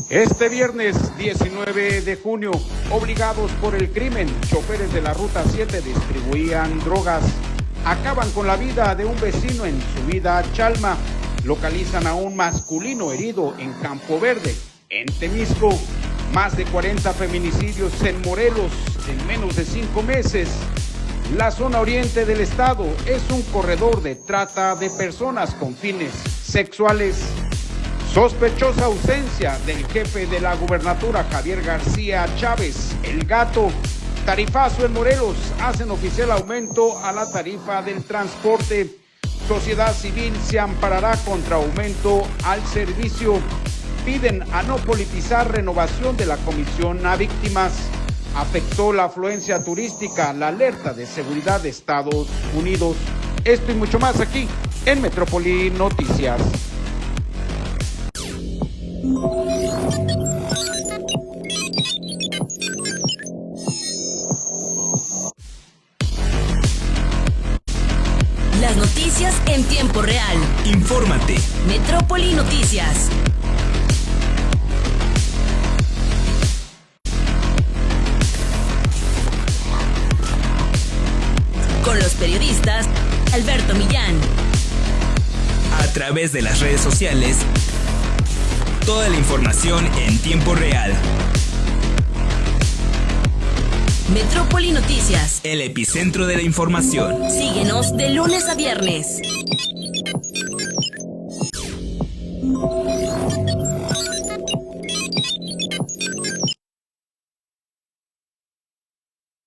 Este viernes 19 de junio, obligados por el crimen, choferes de la Ruta 7 distribuían drogas. Acaban con la vida de un vecino en Subida Chalma. Localizan a un masculino herido en Campo Verde. En Temisco, más de 40 feminicidios en Morelos en menos de 5 meses. La zona oriente del estado es un corredor de trata de personas con fines sexuales. Sospechosa ausencia del jefe de la gubernatura, Javier García Chávez, el Gato. Tarifazo en Morelos, hacen oficial aumento a la tarifa del transporte. Sociedad civil se amparará contra aumento al servicio. Piden a no politizar renovación de la comisión a víctimas. Afectó la afluencia turística, la alerta de seguridad de Estados Unidos. Esto y mucho más aquí en Metrópoli Noticias. Las noticias en tiempo real. Infórmate. Metrópoli Noticias. Con los periodistas Alberto Millán. A través de las redes sociales, toda la información en tiempo real. Metrópoli Noticias, el epicentro de la información. Síguenos de lunes a viernes.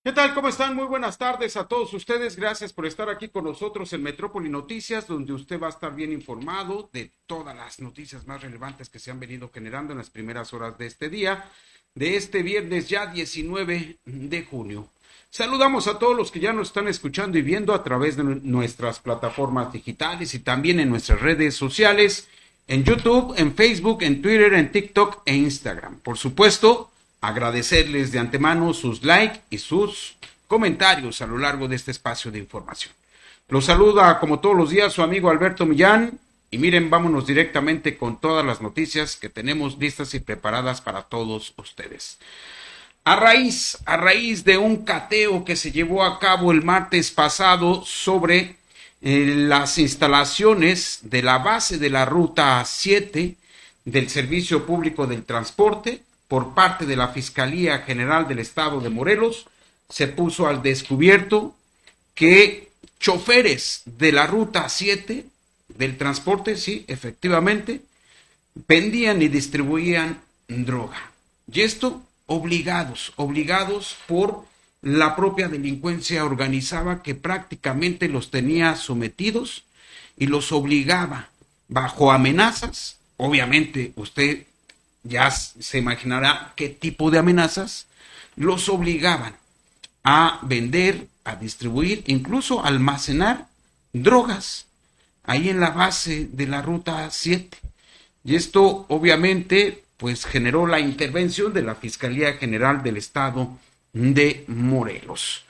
¿Qué tal? ¿Cómo están? Muy buenas tardes a todos ustedes. Gracias por estar aquí con nosotros en Metrópoli Noticias, donde usted va a estar bien informado de todas las noticias más relevantes que se han venido generando en las primeras horas de este día, de este viernes ya 19 de junio. Saludamos a todos los que ya nos están escuchando y viendo a través de nuestras plataformas digitales y también en nuestras redes sociales, en YouTube, en Facebook, en Twitter, en TikTok e Instagram. Por supuesto, agradecerles de antemano sus likes y sus comentarios a lo largo de este espacio de información. Los saluda como todos los días su amigo Alberto Millán y miren, vámonos directamente con todas las noticias que tenemos listas y preparadas para todos ustedes. A raíz de un cateo que se llevó a cabo el martes pasado sobre las instalaciones de la base de la Ruta 7 del Servicio Público del Transporte, por parte de la Fiscalía General del Estado de Morelos, se puso al descubierto que choferes de la Ruta 7 del transporte, sí, efectivamente, vendían y distribuían droga. Y esto obligados por la propia delincuencia organizada que prácticamente los tenía sometidos y los obligaba bajo amenazas. Obviamente usted ya se imaginará qué tipo de amenazas los obligaban a vender, a distribuir, incluso a almacenar drogas ahí en la base de la Ruta 7. Y esto obviamente pues generó la intervención de la Fiscalía General del Estado de Morelos.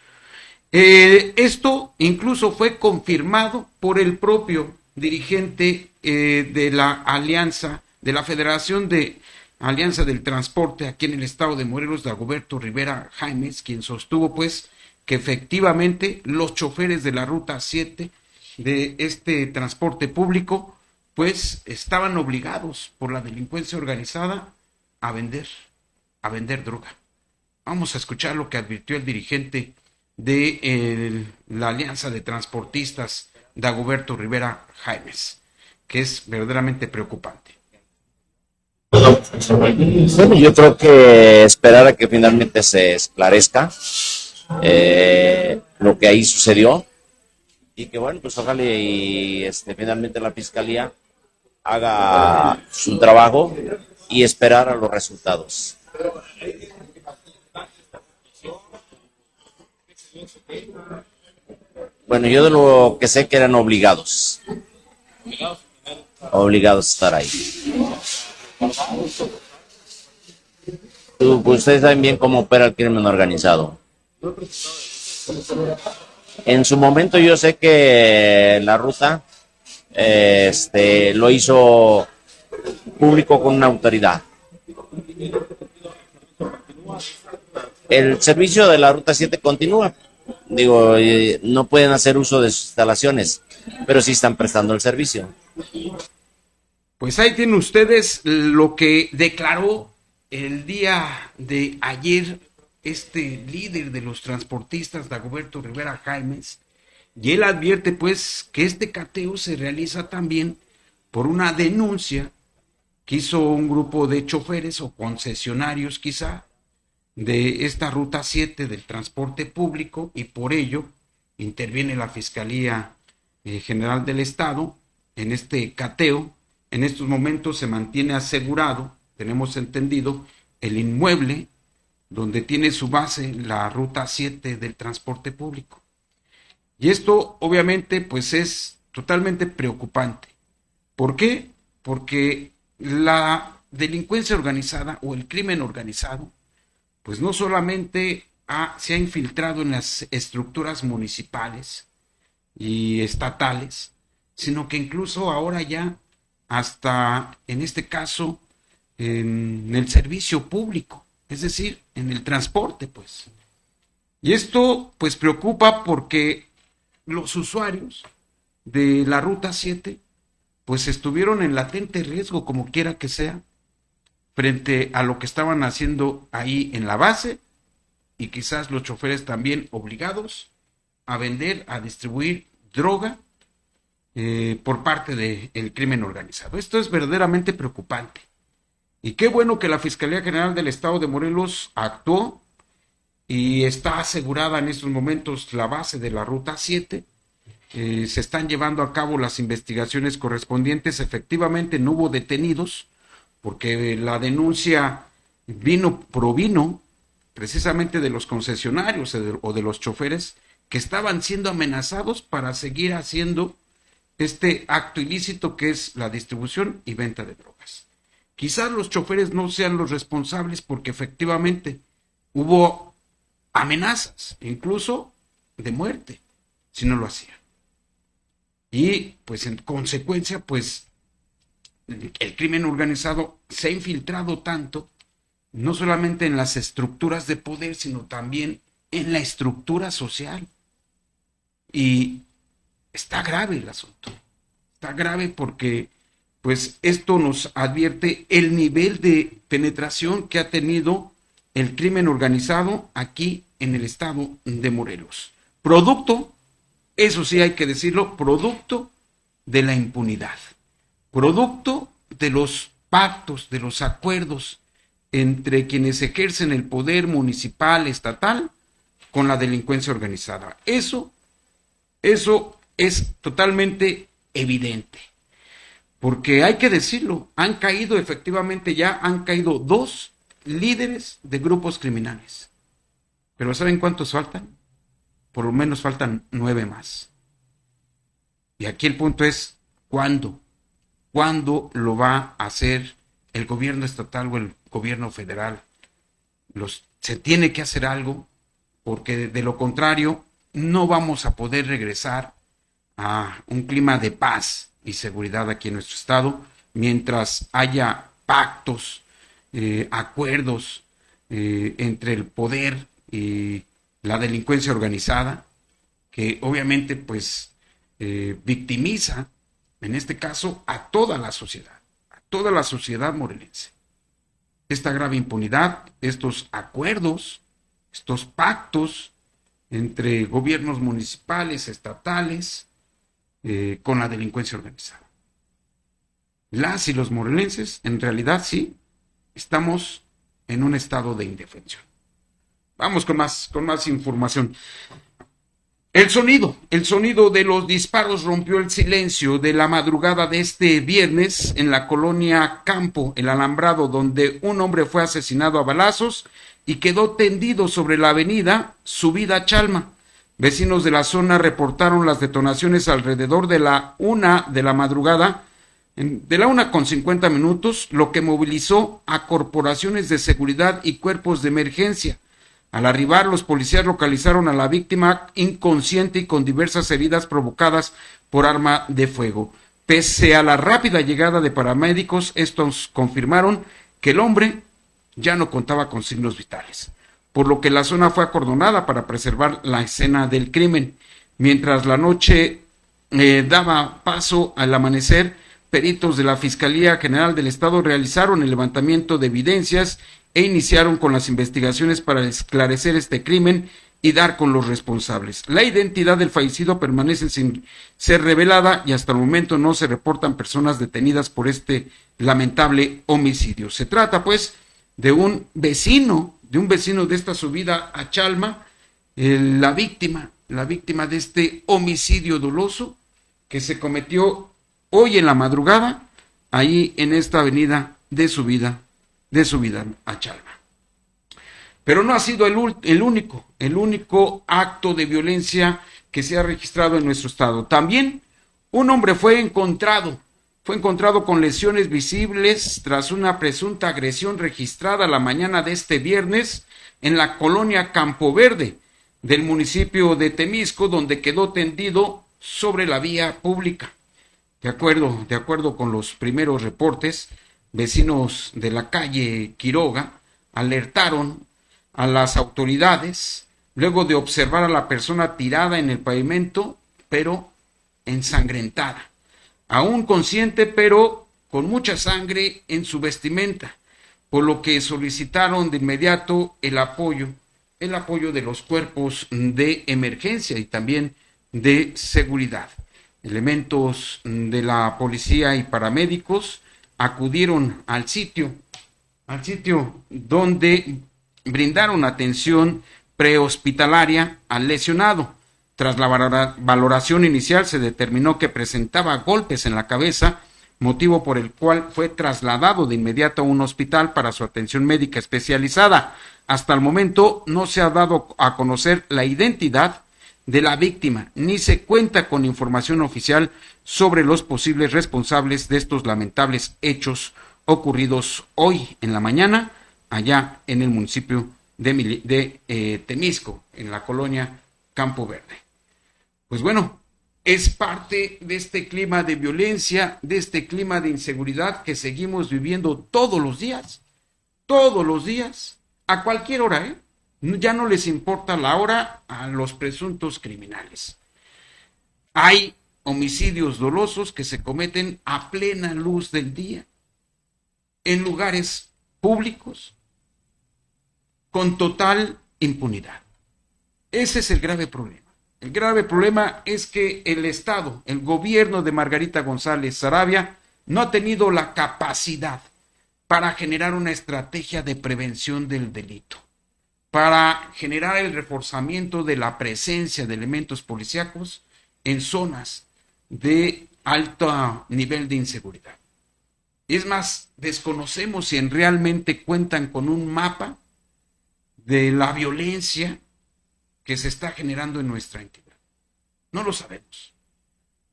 Esto incluso fue confirmado por el propio dirigente de la Alianza, de la Federación de Alianza del Transporte aquí en el estado de Morelos, Dagoberto Rivera Jaimes, quien sostuvo pues que efectivamente los choferes de la Ruta 7 de este transporte público pues estaban obligados por la delincuencia organizada a vender droga. Vamos a escuchar lo que advirtió el dirigente de la Alianza de Transportistas, Dagoberto Rivera Jaimes, que es verdaderamente preocupante. Bueno, yo creo que esperar a que finalmente se esclarezca lo que ahí sucedió y que bueno, pues ojalá y finalmente la Fiscalía haga su trabajo y esperar a los resultados. Bueno, yo de lo que sé que eran obligados a estar ahí. Ustedes saben bien cómo opera el crimen organizado. En su momento yo sé que la ruta lo hizo público con una autoridad. El servicio de la Ruta 7 continúa. Digo, no pueden hacer uso de sus instalaciones, pero sí están prestando el servicio. Pues ahí tienen ustedes lo que declaró el día de ayer este líder de los transportistas, Dagoberto Rivera Jaimes, y él advierte pues que este cateo se realiza también por una denuncia que hizo un grupo de choferes o concesionarios quizá de esta Ruta 7 del transporte público, y por ello interviene la Fiscalía General del Estado en este cateo. En estos momentos se mantiene asegurado, tenemos entendido, el inmueble donde tiene su base la Ruta 7 del transporte público. Y esto obviamente pues es totalmente preocupante. ¿Por qué? Porque la delincuencia organizada o el crimen organizado pues no solamente se ha infiltrado en las estructuras municipales y estatales, sino que incluso ahora ya hasta en este caso en el servicio público, es decir, en el transporte, pues. Y esto pues preocupa porque los usuarios de la Ruta 7 pues estuvieron en latente riesgo, como quiera que sea, frente a lo que estaban haciendo ahí en la base, y quizás los choferes también obligados a vender, a distribuir droga por parte del crimen organizado. Esto es verdaderamente preocupante. Y qué bueno que la Fiscalía General del Estado de Morelos actuó y está asegurada en estos momentos la base de la Ruta 7. Se están llevando a cabo las investigaciones correspondientes. Efectivamente no hubo detenidos, porque la denuncia provino precisamente de los concesionarios o de los choferes que estaban siendo amenazados para seguir haciendo este acto ilícito que es la distribución y venta de drogas. Quizás los choferes no sean los responsables porque efectivamente hubo amenazas, incluso de muerte, si no lo hacían. Y pues en consecuencia, pues el crimen organizado se ha infiltrado tanto, no solamente en las estructuras de poder, sino también en la estructura social. Y está grave el asunto. Está grave porque pues esto nos advierte el nivel de penetración que ha tenido el crimen organizado aquí en el estado de Morelos. Producto, eso sí hay que decirlo, producto de la impunidad. Producto de los pactos, de los acuerdos entre quienes ejercen el poder municipal, estatal, con la delincuencia organizada. Eso es totalmente evidente. Porque hay que decirlo, han caído 2 líderes de grupos criminales. Pero ¿saben cuántos faltan? Por lo menos faltan 9 más. Y aquí el punto es, ¿cuándo? ¿Cuándo lo va a hacer el gobierno estatal o el gobierno federal? Se tiene que hacer algo, porque de lo contrario no vamos a poder regresar a un clima de paz y seguridad aquí en nuestro estado mientras haya pactos, acuerdos entre el poder y la delincuencia organizada, que obviamente pues victimiza en este caso a toda la sociedad morelense. Esta grave impunidad, estos acuerdos, estos pactos entre gobiernos municipales, estatales, con la delincuencia organizada. Las y los morelenses, en realidad sí, estamos en un estado de indefensión. Vamos con más información. El sonido de los disparos rompió el silencio de la madrugada de este viernes en la colonia Campo, el Alambrado, donde un hombre fue asesinado a balazos y quedó tendido sobre la avenida Subida Chalma. Vecinos de la zona reportaron las detonaciones alrededor de la 1 de la madrugada, de la 1:50, lo que movilizó a corporaciones de seguridad y cuerpos de emergencia. Al arribar, los policías localizaron a la víctima inconsciente y con diversas heridas provocadas por arma de fuego. Pese a la rápida llegada de paramédicos, estos confirmaron que el hombre ya no contaba con signos vitales. por lo que la zona fue acordonada para preservar la escena del crimen. Mientras la noche daba paso al amanecer, peritos de la Fiscalía General del Estado realizaron el levantamiento de evidencias e iniciaron con las investigaciones para esclarecer este crimen y dar con los responsables. La identidad del fallecido permanece sin ser revelada y hasta el momento no se reportan personas detenidas por este lamentable homicidio. Se trata, pues, de un vecino de esta subida a Chalma, la víctima de este homicidio doloso que se cometió hoy en la madrugada, ahí en esta avenida de subida a Chalma. Pero no ha sido el único acto de violencia que se ha registrado en nuestro estado. También un hombre fue encontrado con lesiones visibles tras una presunta agresión registrada la mañana de este viernes en la colonia Campo Verde del municipio de Temisco, donde quedó tendido sobre la vía pública. De acuerdo con los primeros reportes, vecinos de la calle Quiroga alertaron a las autoridades luego de observar a la persona tirada en el pavimento, pero ensangrentada, aún consciente, pero con mucha sangre en su vestimenta, por lo que solicitaron de inmediato el apoyo de los cuerpos de emergencia y también de seguridad. Elementos de la policía y paramédicos acudieron al sitio donde brindaron atención prehospitalaria al lesionado. Tras la valoración inicial se determinó que presentaba golpes en la cabeza, motivo por el cual fue trasladado de inmediato a un hospital para su atención médica especializada. Hasta el momento no se ha dado a conocer la identidad de la víctima, ni se cuenta con información oficial sobre los posibles responsables de estos lamentables hechos ocurridos hoy en la mañana, allá en el municipio de Temisco, en la colonia Campo Verde. Pues bueno, es parte de este clima de violencia, de este clima de inseguridad que seguimos viviendo todos los días, a cualquier hora, ya no les importa la hora a los presuntos criminales. Hay homicidios dolosos que se cometen a plena luz del día, en lugares públicos, con total impunidad. Ese es el grave problema. El grave problema es que el Estado, el gobierno de Margarita González Saravia, no ha tenido la capacidad para generar una estrategia de prevención del delito, para generar el reforzamiento de la presencia de elementos policíacos en zonas de alto nivel de inseguridad. Es más, desconocemos si realmente cuentan con un mapa de la violencia que se está generando en nuestra entidad. No lo sabemos.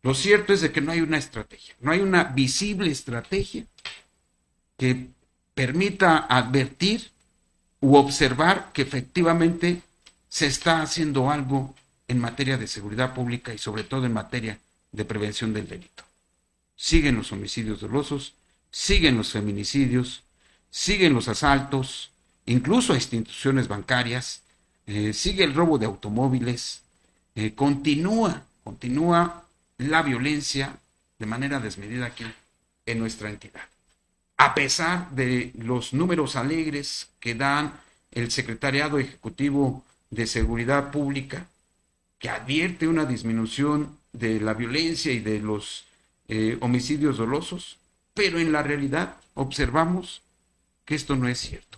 Lo cierto es de que no hay una estrategia, no hay una visible estrategia que permita advertir u observar que efectivamente se está haciendo algo en materia de seguridad pública y sobre todo en materia de prevención del delito. Siguen los homicidios dolosos, siguen los feminicidios, siguen los asaltos, incluso a instituciones bancarias, sigue el robo de automóviles, continúa la violencia de manera desmedida aquí en nuestra entidad. A pesar de los números alegres que dan el Secretariado Ejecutivo de Seguridad Pública, que advierte una disminución de la violencia y de los homicidios dolosos, pero en la realidad observamos que esto no es cierto,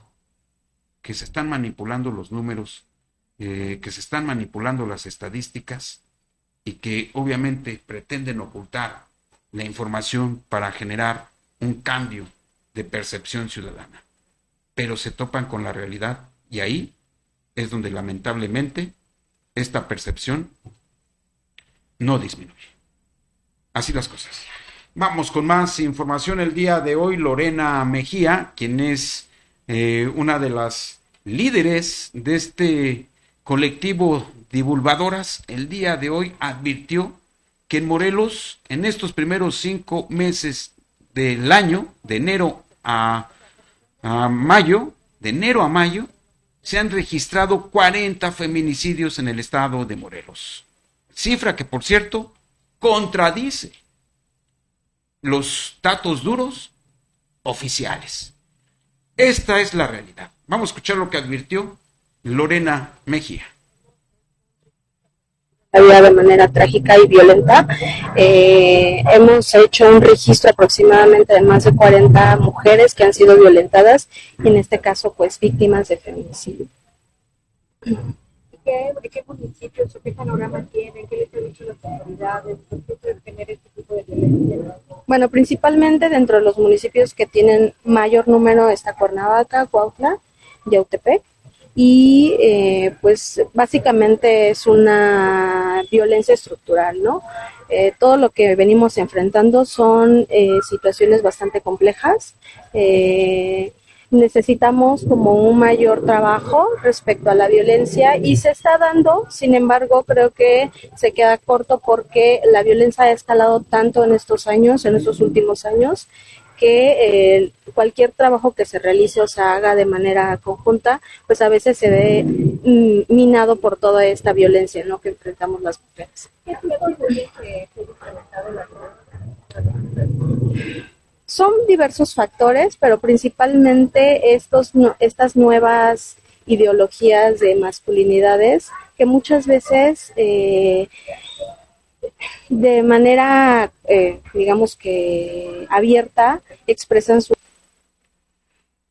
que se están manipulando los números, que se están manipulando las estadísticas y que obviamente pretenden ocultar la información para generar un cambio de percepción ciudadana, pero se topan con la realidad y ahí es donde lamentablemente esta percepción no disminuye. Así las cosas. Vamos con más información el día de hoy. Lorena Mejía, quien es una de las líderes de este colectivo Divulgadoras, el día de hoy advirtió que en Morelos, en estos primeros 5 meses del año, de enero a mayo, se han registrado 40 feminicidios en el estado de Morelos. Cifra que, por cierto, contradice los datos duros oficiales. Esta es la realidad. Vamos a escuchar lo que advirtió Lorena Mejía. De manera trágica y violenta. Hemos hecho un registro aproximadamente de más de 40 mujeres que han sido violentadas y en este caso pues víctimas de feminicidio. ¿Qué municipios o qué panorama tienen? ¿Qué les han dicho las autoridades? ¿Por qué se genera este tipo de violencia? Bueno, principalmente dentro de los municipios que tienen mayor número está Cuernavaca, Cuautla, Yautepec. Y pues básicamente es una violencia estructural, ¿no? Todo lo que venimos enfrentando son situaciones bastante complejas. Necesitamos como un mayor trabajo respecto a la violencia y se está dando, sin embargo, creo que se queda corto porque la violencia ha escalado tanto en estos años, en estos últimos años, que cualquier trabajo que se realice o se haga de manera conjunta, pues a veces se ve minado por toda esta violencia, ¿no?, que enfrentamos las mujeres. ¿Qué tipo de violencia se ha incrementado en la comunidad? Son diversos factores, pero principalmente estas nuevas ideologías de masculinidades que muchas veces de manera, digamos que abierta, expresan su...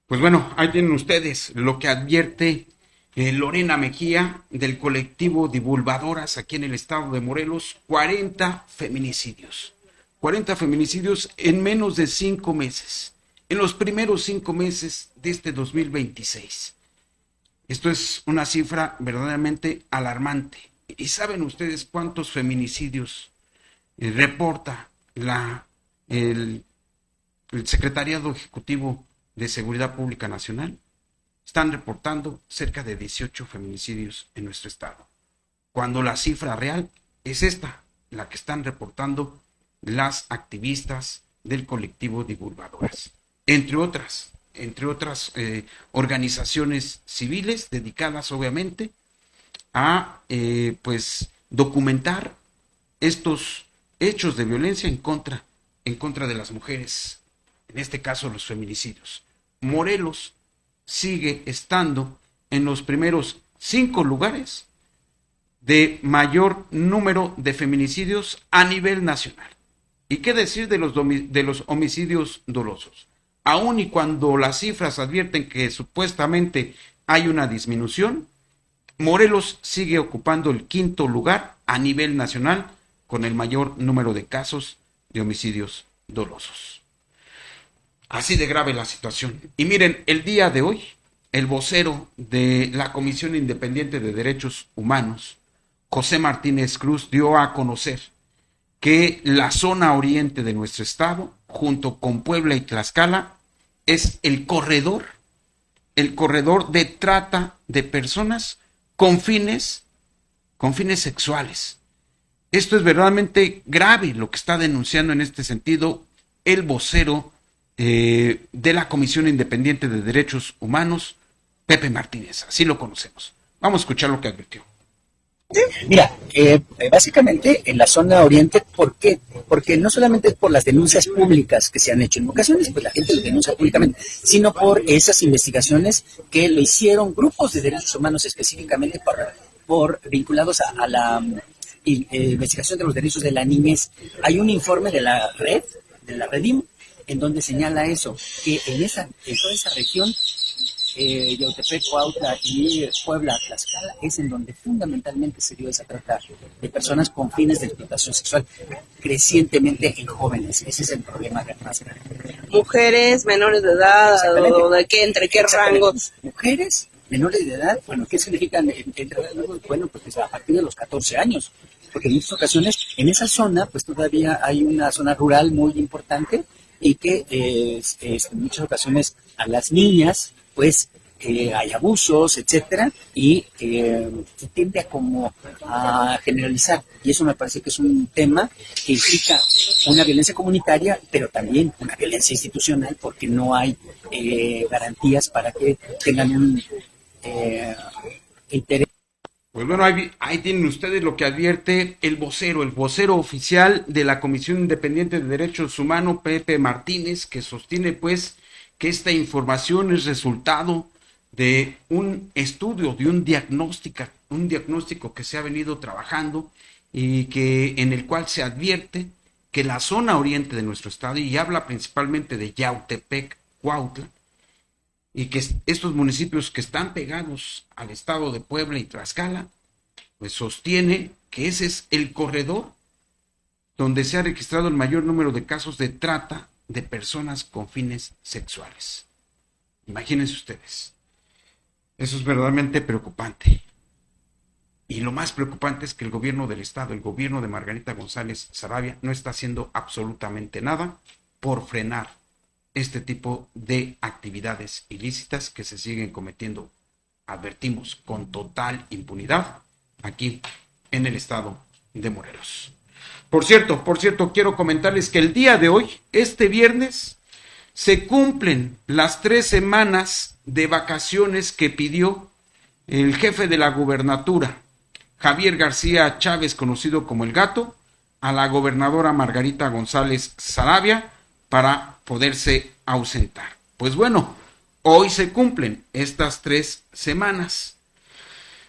Pues bueno, ahí tienen ustedes lo que advierte Lorena Mejía del colectivo Divulgadoras aquí en el estado de Morelos. 40 feminicidios. 40 feminicidios en menos de 5 meses. En los primeros 5 meses de este 2026. Esto es una cifra verdaderamente alarmante. ¿Y saben ustedes cuántos feminicidios reporta el Secretariado Ejecutivo de Seguridad Pública Nacional? Están reportando cerca de 18 feminicidios en nuestro estado, cuando la cifra real es esta, la que están reportando las activistas del colectivo Divulgadoras, entre otras organizaciones civiles dedicadas obviamente a pues documentar estos hechos de violencia en contra de las mujeres, en este caso los feminicidios. Morelos sigue estando en los primeros 5 lugares de mayor número de feminicidios a nivel nacional. ¿Y qué decir de los homicidios dolosos? Aun y cuando las cifras advierten que supuestamente hay una disminución, Morelos sigue ocupando el 5º lugar a nivel nacional con el mayor número de casos de homicidios dolosos. Así de grave la situación. Y miren, el día de hoy, el vocero de la Comisión Independiente de Derechos Humanos, José Martínez Cruz, dio a conocer que la zona oriente de nuestro estado, junto con Puebla y Tlaxcala, es el corredor de trata de personas con fines sexuales. Esto es verdaderamente grave lo que está denunciando en este sentido el vocero de la Comisión Independiente de Derechos Humanos, Pepe Martínez. Así lo conocemos. Vamos a escuchar lo que advirtió. Mira, básicamente en la zona oriente, ¿por qué? Porque no solamente es por las denuncias públicas que se han hecho, en ocasiones pues la gente lo denuncia públicamente, sino por esas investigaciones que lo hicieron grupos de derechos humanos específicamente por vinculados a la investigación de los derechos de la niñez. Hay un informe de la Redim, en donde señala eso, que en toda esa región, Yautepec, Cuautla y Puebla, Tlaxcala, es en donde fundamentalmente se dio esa trata de personas con fines de explotación sexual, crecientemente en jóvenes. Ese es el problema más grande. Mujeres menores de edad, o de qué, entre qué rangos. Mujeres menores de edad, bueno, ¿qué significan entre rangos? Bueno, pues a partir de los 14 años, porque en muchas ocasiones en esa zona, pues todavía hay una zona rural muy importante y que en muchas ocasiones a las niñas pues hay abusos, etcétera, y se tiende a generalizar, y eso me parece que es un tema que implica una violencia comunitaria, pero también una violencia institucional, porque no hay garantías para que tengan interés. Pues bueno, ahí tienen ustedes lo que advierte el vocero oficial de la Comisión Independiente de Derechos Humanos, Pepe Martínez, que sostiene pues que esta información es resultado de un estudio, de un diagnóstico que se ha venido trabajando y que en el cual se advierte que la zona oriente de nuestro estado, y habla principalmente de Yautepec, Cuautla, y que estos municipios que están pegados al estado de Puebla y Tlaxcala, pues sostiene que ese es el corredor donde se ha registrado el mayor número de casos de trata de personas con fines sexuales. Imagínense ustedes. Eso es verdaderamente preocupante. Y lo más preocupante es que el gobierno del estado, el gobierno de Margarita González Saravia, no está haciendo absolutamente nada por frenar este tipo de actividades ilícitas que se siguen cometiendo, advertimos, con total impunidad aquí en el estado de Morelos. Por cierto, quiero comentarles que el día de hoy, este viernes, se cumplen las 3 semanas de vacaciones que pidió el jefe de la gubernatura, Javier García Chávez, conocido como El Gato, a la gobernadora Margarita González Saravia para poderse ausentar. Pues bueno, hoy se cumplen estas 3 semanas.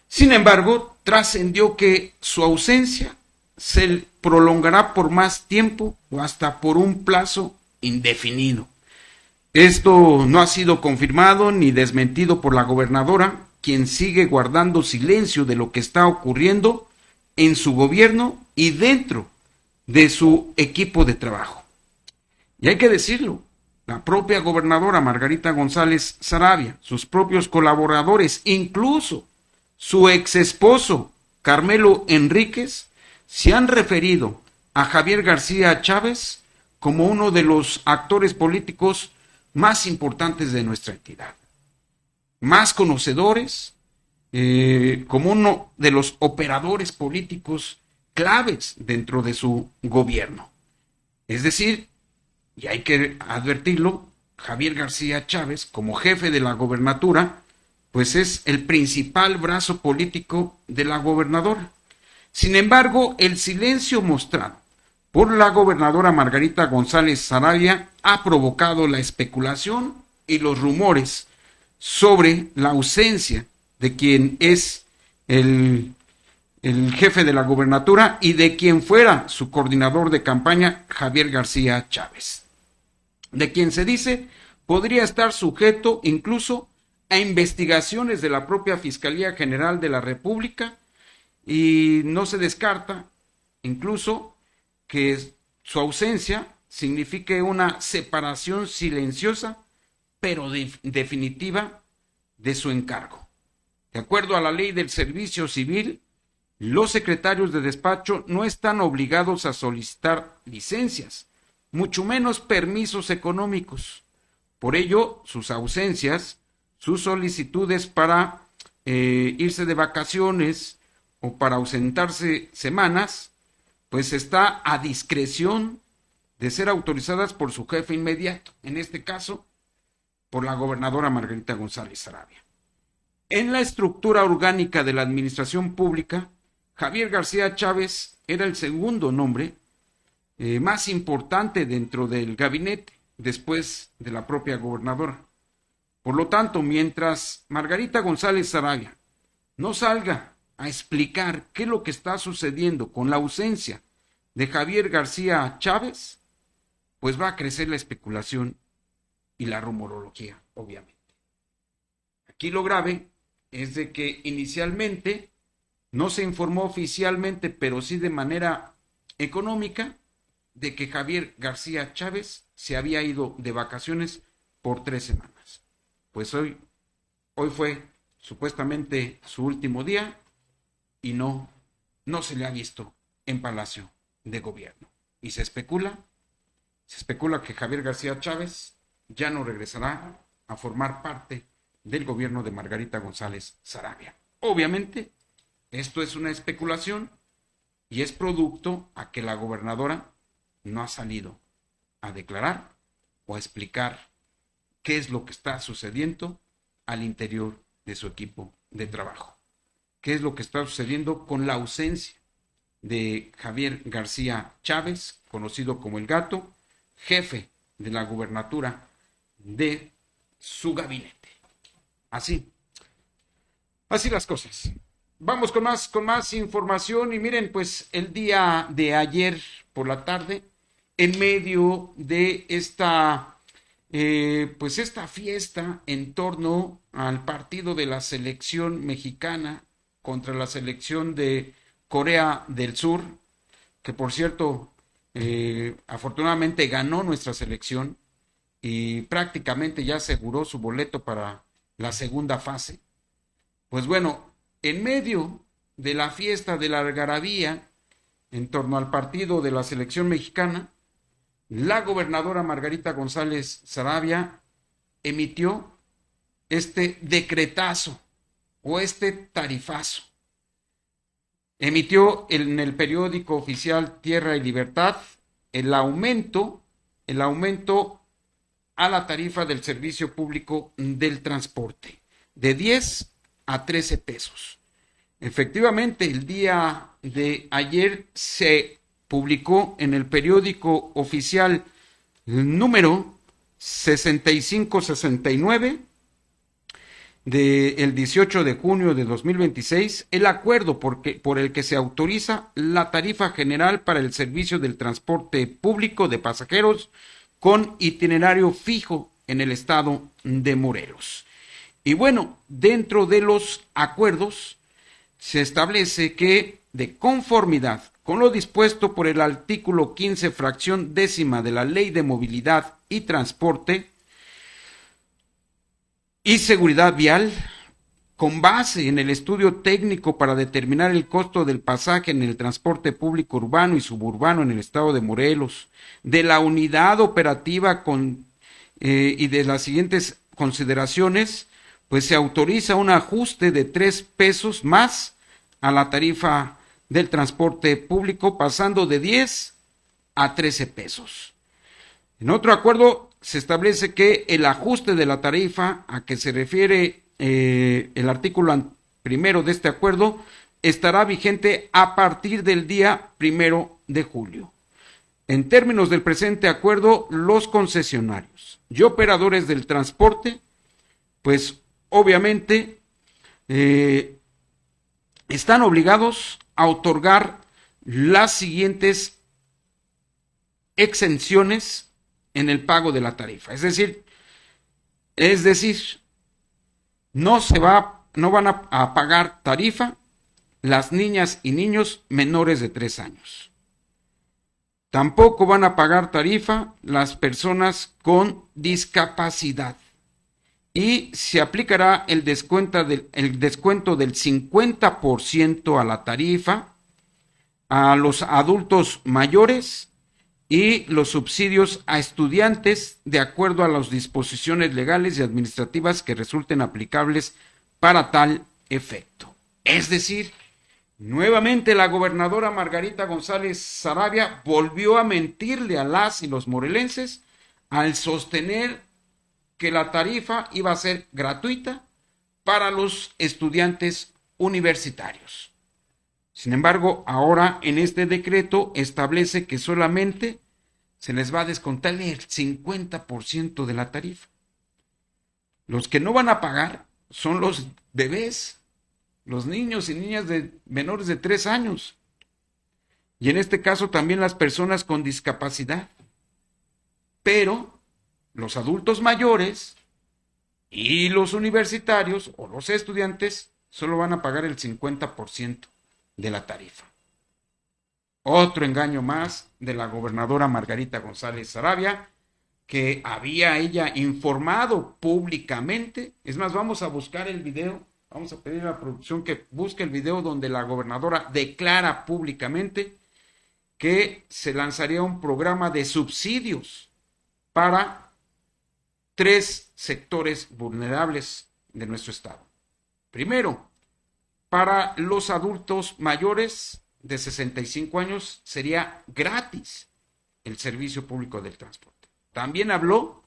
Sin embargo, trascendió que su ausencia se prolongará por más tiempo o hasta por un plazo indefinido. Esto no ha sido confirmado ni desmentido por la gobernadora, quien sigue guardando silencio de lo que está ocurriendo en su gobierno y dentro de su equipo de trabajo. Y hay que decirlo, la propia gobernadora Margarita González Saravia, sus propios colaboradores, incluso su ex esposo Carmelo Enríquez, se han referido a Javier García Chávez como uno de los actores políticos más importantes de nuestra entidad, más conocedores, como uno de los operadores políticos claves dentro de su gobierno. Es decir, y hay que advertirlo, Javier García Chávez, como jefe de la gobernatura, pues es el principal brazo político de la gobernadora. Sin embargo, el silencio mostrado por la gobernadora Margarita González Saravia ha provocado la especulación y los rumores sobre la ausencia de quien es el jefe de la gobernatura y de quien fuera su coordinador de campaña, Javier García Chávez, de quien se dice podría estar sujeto incluso a investigaciones de la propia Fiscalía General de la República, y no se descarta incluso que su ausencia signifique una separación silenciosa pero definitiva de su encargo. De acuerdo a la ley del servicio civil, los secretarios de despacho no están obligados a solicitar licencias, mucho menos permisos económicos. Por ello, sus ausencias, sus solicitudes para irse de vacaciones o para ausentarse semanas, pues está a discreción de ser autorizadas por su jefe inmediato, en este caso, por la gobernadora Margarita González Saravia. En la estructura orgánica de la administración pública, Javier García Chávez era el segundo nombre más importante dentro del gabinete, después de la propia gobernadora. Por lo tanto, mientras Margarita González Saravia no salga a explicar qué es lo que está sucediendo con la ausencia de Javier García Chávez, pues va a crecer la especulación y la rumorología, obviamente. Aquí lo grave es de que inicialmente no se informó oficialmente, pero sí de manera económica, de que Javier García Chávez se había ido de vacaciones por 3 semanas. Pues hoy fue supuestamente su último día y no se le ha visto en Palacio de Gobierno. Y se especula que Javier García Chávez ya no regresará a formar parte del gobierno de Margarita González Saravia. Obviamente, esto es una especulación y es producto a que la gobernadora no ha salido a declarar o a explicar qué es lo que está sucediendo al interior de su equipo de trabajo. ¿Qué es lo que está sucediendo con la ausencia de Javier García Chávez, conocido como el Gato, jefe de la gubernatura de su gabinete? Así las cosas. Vamos con más información y miren, pues el día de ayer por la tarde, en medio de esta fiesta en torno al partido de la selección mexicana contra la selección de Corea del Sur, que por cierto, afortunadamente ganó nuestra selección y prácticamente ya aseguró su boleto para la segunda fase. Pues bueno, en medio de la fiesta de la algarabía en torno al partido de la selección mexicana, la gobernadora Margarita González Saravia emitió este decretazo o este tarifazo. Emitió en el periódico oficial Tierra y Libertad el aumento a la tarifa del servicio público del transporte de 10 a 13 pesos. Efectivamente, el día de ayer se publicó en el periódico oficial número 6569 del 18 de junio de 2026 el acuerdo por el que se autoriza la tarifa general para el servicio del transporte público de pasajeros con itinerario fijo en el estado de Morelos. Y bueno, dentro de los acuerdos se establece que, de conformidad con lo dispuesto por el artículo 15, fracción décima de la Ley de Movilidad y Transporte y Seguridad Vial, con base en el estudio técnico para determinar el costo del pasaje en el transporte público urbano y suburbano en el estado de Morelos, de la unidad operativa y de las siguientes consideraciones, pues se autoriza un ajuste de 3 pesos más a la tarifa del transporte público, pasando de 10 a 13 pesos. En otro acuerdo se establece que el ajuste de la tarifa a que se refiere el artículo primero de este acuerdo estará vigente a partir del día 1 de julio. En términos del presente acuerdo, los concesionarios y operadores del transporte, pues obviamente están obligados a otorgar las siguientes exenciones en el pago de la tarifa. Es decir, no van a pagar tarifa las niñas y niños menores de 3 años. Tampoco van a pagar tarifa las personas con discapacidad. Y se aplicará el descuento del 50% a la tarifa a los adultos mayores y los subsidios a estudiantes de acuerdo a las disposiciones legales y administrativas que resulten aplicables para tal efecto. Es decir, nuevamente la gobernadora Margarita González Saravia volvió a mentirle a las y los morelenses al sostener que la tarifa iba a ser gratuita para los estudiantes universitarios. Sin embargo, ahora en este decreto establece que solamente se les va a descontar el 50% de la tarifa. Los que no van a pagar son los bebés, los niños y niñas de menores de 3 años. Y en este caso también las personas con discapacidad. Pero los adultos mayores y los universitarios o los estudiantes solo van a pagar el 50% de la tarifa. Otro engaño más de la gobernadora Margarita González Saravia, que había ella informado públicamente. Es más, vamos a buscar el video, vamos a pedir a la producción que busque el video donde la gobernadora declara públicamente que se lanzaría un programa de subsidios para 3 sectores vulnerables de nuestro estado. Primero, para los adultos mayores de 65 años sería gratis el servicio público del transporte. También habló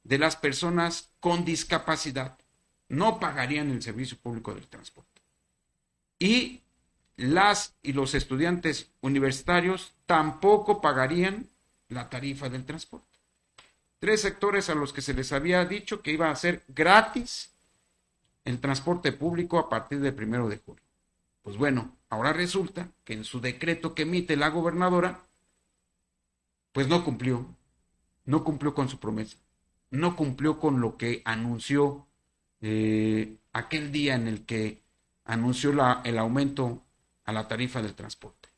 de las personas con discapacidad no pagarían el servicio público del transporte. Y las y los estudiantes universitarios tampoco pagarían la tarifa del transporte. 3 sectores a los que se les había dicho que iba a ser gratis el transporte público a partir del 1 de julio. Pues bueno, ahora resulta que en su decreto que emite la gobernadora, pues no cumplió con su promesa, no cumplió con lo que anunció aquel día en el que anunció el aumento a la tarifa del transporte.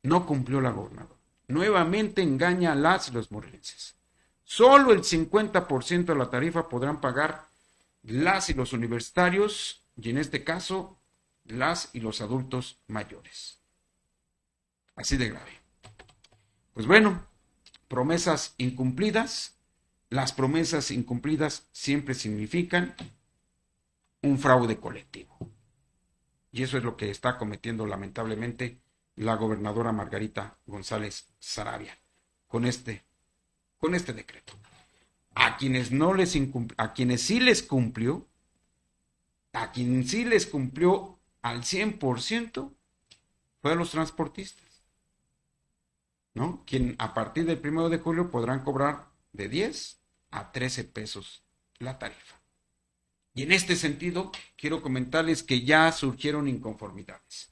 No cumplió la gobernadora. Nuevamente engaña a las y los morelenses. Solo el 50% de la tarifa podrán pagar las y los universitarios, y en este caso, las y los adultos mayores. Así de grave. Pues bueno, promesas incumplidas. Las promesas incumplidas siempre significan un fraude colectivo. Y eso es lo que está cometiendo lamentablemente la gobernadora Margarita González Saravia con este decreto. A quienes sí les cumplió, a quien sí les cumplió al 100% fue a los transportistas, ¿no? Quien a partir del 1 de julio podrán cobrar de 10 a 13 pesos la tarifa. Y en este sentido, quiero comentarles que ya surgieron inconformidades.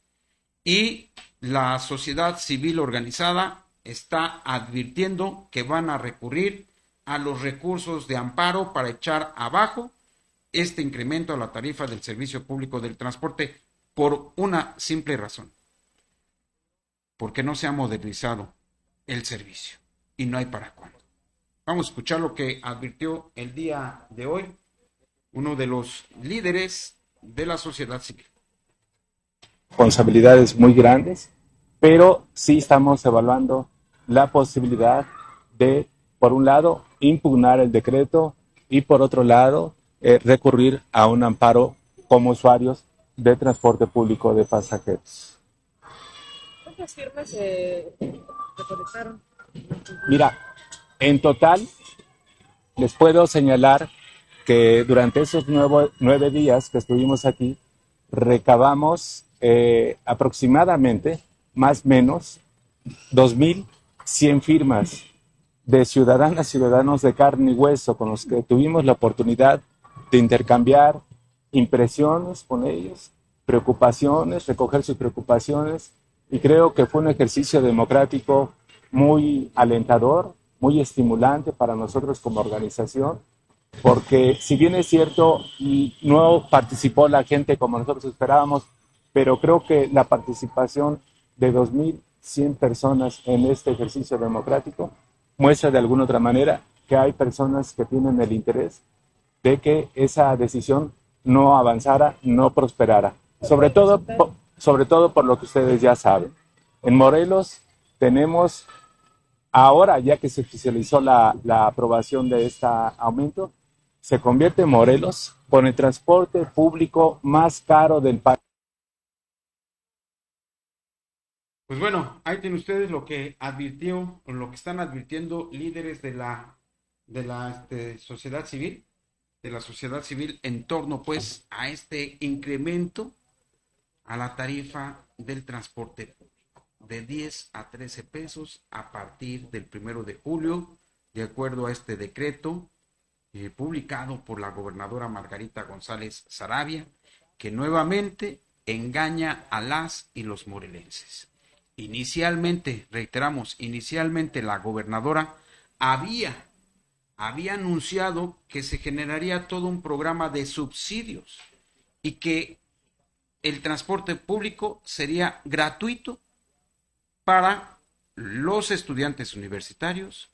Y la sociedad civil organizada está advirtiendo que van a recurrir a los recursos de amparo para echar abajo este incremento a la tarifa del servicio público del transporte por una simple razón. Porque no se ha modernizado el servicio y no hay para cuándo. Vamos a escuchar lo que advirtió el día de hoy uno de los líderes de la sociedad civil. Responsabilidades muy grandes, pero sí estamos evaluando la posibilidad de, por un lado, impugnar el decreto y por otro lado, recurrir a un amparo como usuarios de transporte público de pasajeros. ¿Cuántas firmas se recolectaron? Mira, en total les puedo señalar que durante esos 9 días que estuvimos aquí, recabamos aproximadamente, más o menos, 2,100 firmas de ciudadanas y ciudadanos de carne y hueso con los que tuvimos la oportunidad de intercambiar impresiones con ellos, preocupaciones, recoger sus preocupaciones, y creo que fue un ejercicio democrático muy alentador, muy estimulante para nosotros como organización, porque si bien es cierto, no participó la gente como nosotros esperábamos, pero creo que la participación de 2,100 personas en este ejercicio democrático muestra de alguna otra manera que hay personas que tienen el interés de que esa decisión no avanzara, no prosperara. Sobre todo por lo que ustedes ya saben. En Morelos tenemos, ahora ya que se oficializó la aprobación de este aumento, se convierte en Morelos con el transporte público más caro del país. Pues bueno, ahí tienen ustedes lo que advirtió, o lo que están advirtiendo líderes de la sociedad civil, en torno pues a este incremento a la tarifa del transporte público de 10 a 13 pesos a partir del 1 de julio, de acuerdo a este decreto publicado por la gobernadora Margarita González Saravia, que nuevamente engaña a las y los morelenses. Inicialmente, reiteramos, la gobernadora había anunciado que se generaría todo un programa de subsidios y que el transporte público sería gratuito para los estudiantes universitarios,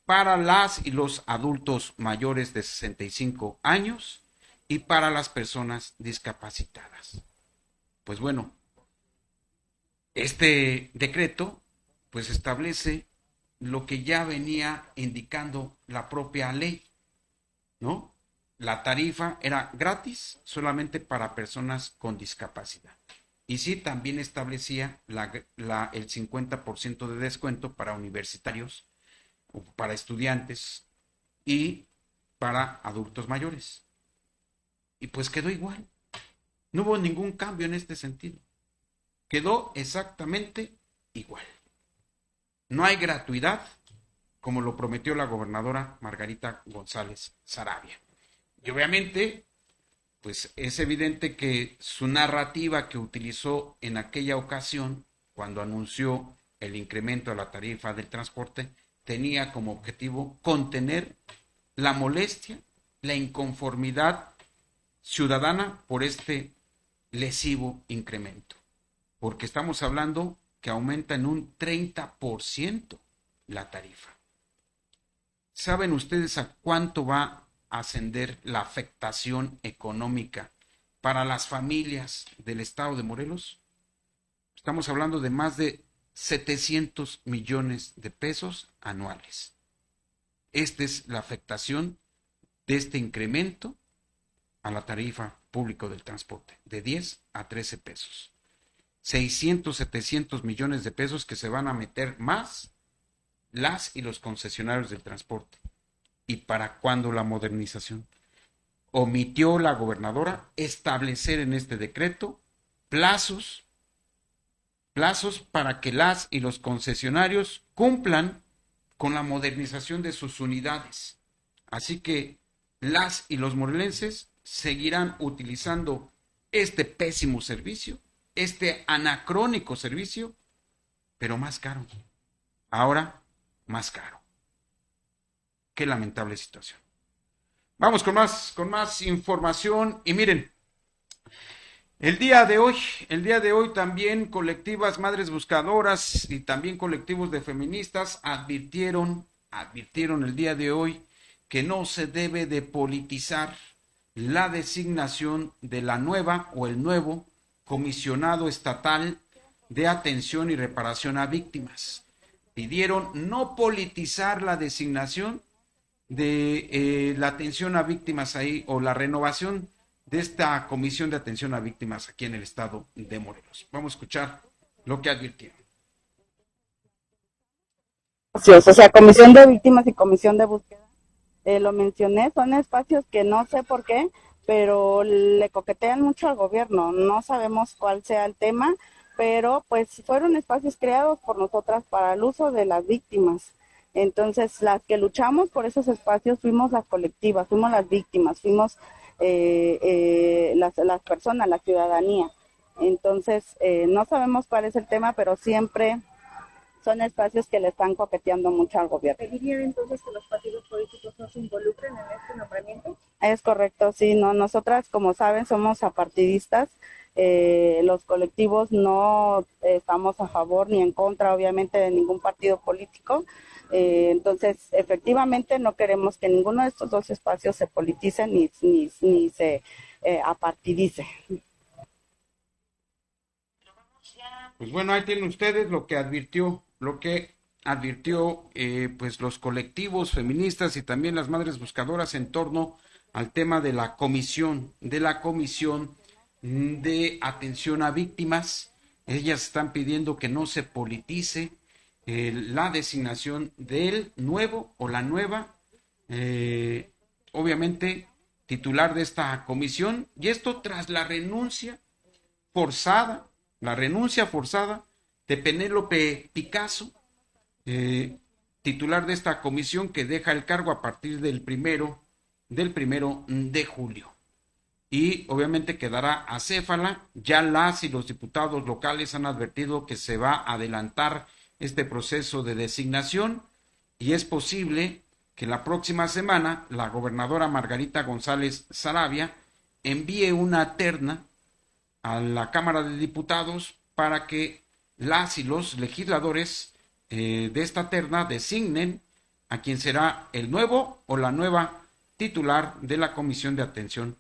para las y los adultos mayores de 65 años y para las personas discapacitadas. Pues bueno, este decreto pues establece lo que ya venía indicando la propia ley, ¿no? La tarifa era gratis solamente para personas con discapacidad. Y sí, también establecía el 50% de descuento para universitarios, para estudiantes y para adultos mayores. y pues quedó igual. No hubo ningún cambio en este sentido. Quedó exactamente igual. No hay gratuidad, como lo prometió la gobernadora Margarita González Saravia. Y obviamente, pues es evidente que su narrativa que utilizó en aquella ocasión, cuando anunció el incremento a la tarifa del transporte, tenía como objetivo contener la molestia, la inconformidad ciudadana por este lesivo incremento. Porque estamos hablando que aumenta en un 30% la tarifa. ¿Saben ustedes a cuánto va a ascender la afectación económica para las familias del estado de Morelos? Estamos hablando de más de 700 millones de pesos anuales. Esta es la afectación de este incremento a la tarifa pública del transporte, de 10 a 13 pesos. 600, 700 millones de pesos que se van a meter más las y los concesionarios del transporte. ¿Y para cuándo la modernización? Omitió la gobernadora establecer en este decreto plazos para que las y los concesionarios cumplan con la modernización de sus unidades. Así que las y los morelenses seguirán utilizando este pésimo servicio, este anacrónico servicio, pero más caro. Ahora, más caro. Qué lamentable situación. Vamos con más información. Y miren, el día de hoy también colectivas madres buscadoras y también colectivos de feministas advirtieron el día de hoy que no se debe de politizar la designación de la nueva o el nuevo comisionado estatal de atención y reparación a víctimas. Pidieron no politizar la designación de la atención a víctimas ahí o la renovación de esta comisión de atención a víctimas aquí en el estado de Morelos. Vamos a escuchar lo que advirtieron. O sea, comisión de víctimas y comisión de búsqueda, lo mencioné, son espacios que no sé por qué, pero le coquetean mucho al gobierno, no sabemos cuál sea el tema, pero pues fueron espacios creados por nosotras para el uso de las víctimas. Entonces, las que luchamos por esos espacios fuimos las colectivas, fuimos las víctimas, fuimos las personas, la ciudadanía. Entonces, no sabemos cuál es el tema, pero siempre son espacios que le están coqueteando mucho al gobierno. ¿Pedirían entonces que los partidos políticos no se involucren en este nombramiento? Es correcto, sí, no, nosotras, como saben, somos apartidistas. Los colectivos no estamos a favor ni en contra, obviamente, de ningún partido político. Entonces, efectivamente, no queremos que ninguno de estos dos espacios se politice ni se apartidice. Pues bueno, ahí tienen ustedes lo que advirtió pues los colectivos feministas y también las madres buscadoras en torno al tema de la comisión de atención a víctimas. Ellas están pidiendo que no se politice la designación del nuevo o la nueva, obviamente, titular de esta comisión, y esto tras la renuncia forzada de Penélope Picasso, titular de esta comisión, que deja el cargo a partir del primero de julio. Y obviamente quedará acéfala. Ya las y los diputados locales han advertido que se va a adelantar este proceso de designación y es posible que la próxima semana la gobernadora Margarita González Saravia envíe una terna a la Cámara de Diputados para que las y los legisladores de esta terna designen a quien será el nuevo o la nueva titular de la Comisión de Atención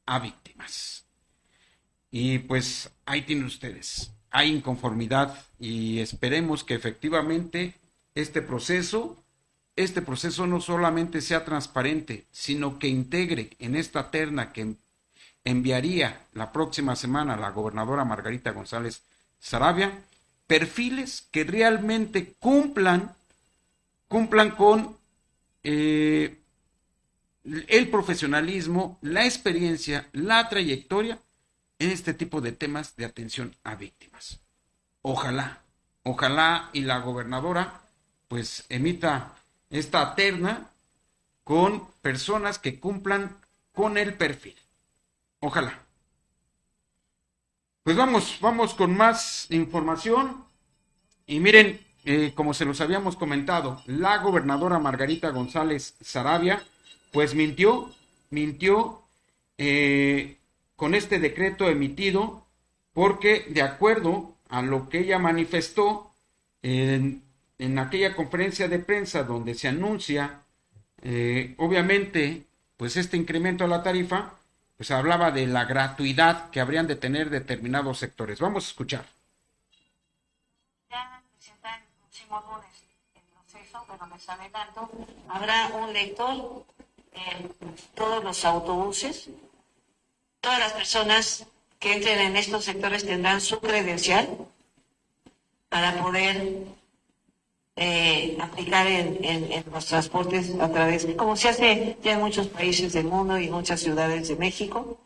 a Víctimas. Y pues ahí tienen ustedes, hay inconformidad y esperemos que efectivamente este proceso no solamente sea transparente, sino que integre en esta terna que enviaría la próxima semana la gobernadora Margarita González Saravia, perfiles que realmente cumplan con el profesionalismo, la experiencia, la trayectoria en este tipo de temas de atención a víctimas. Ojalá y la gobernadora pues emita esta terna con personas que cumplan con el perfil. Ojalá. Pues vamos con más información. Y miren, como se los habíamos comentado, la gobernadora Margarita González Saravia pues mintió con este decreto emitido, porque de acuerdo a lo que ella manifestó en aquella conferencia de prensa donde se anuncia obviamente pues este incremento a la tarifa, pues hablaba de la gratuidad que habrían de tener determinados sectores. Vamos a escuchar. Ya presentar el próximo lunes el proceso, pero les adelanto, habrá un lector en todos los autobuses. Todas las personas que entren en estos sectores tendrán su credencial para poder aplicar en los transportes a través, como se hace ya en muchos países del mundo y muchas ciudades de México.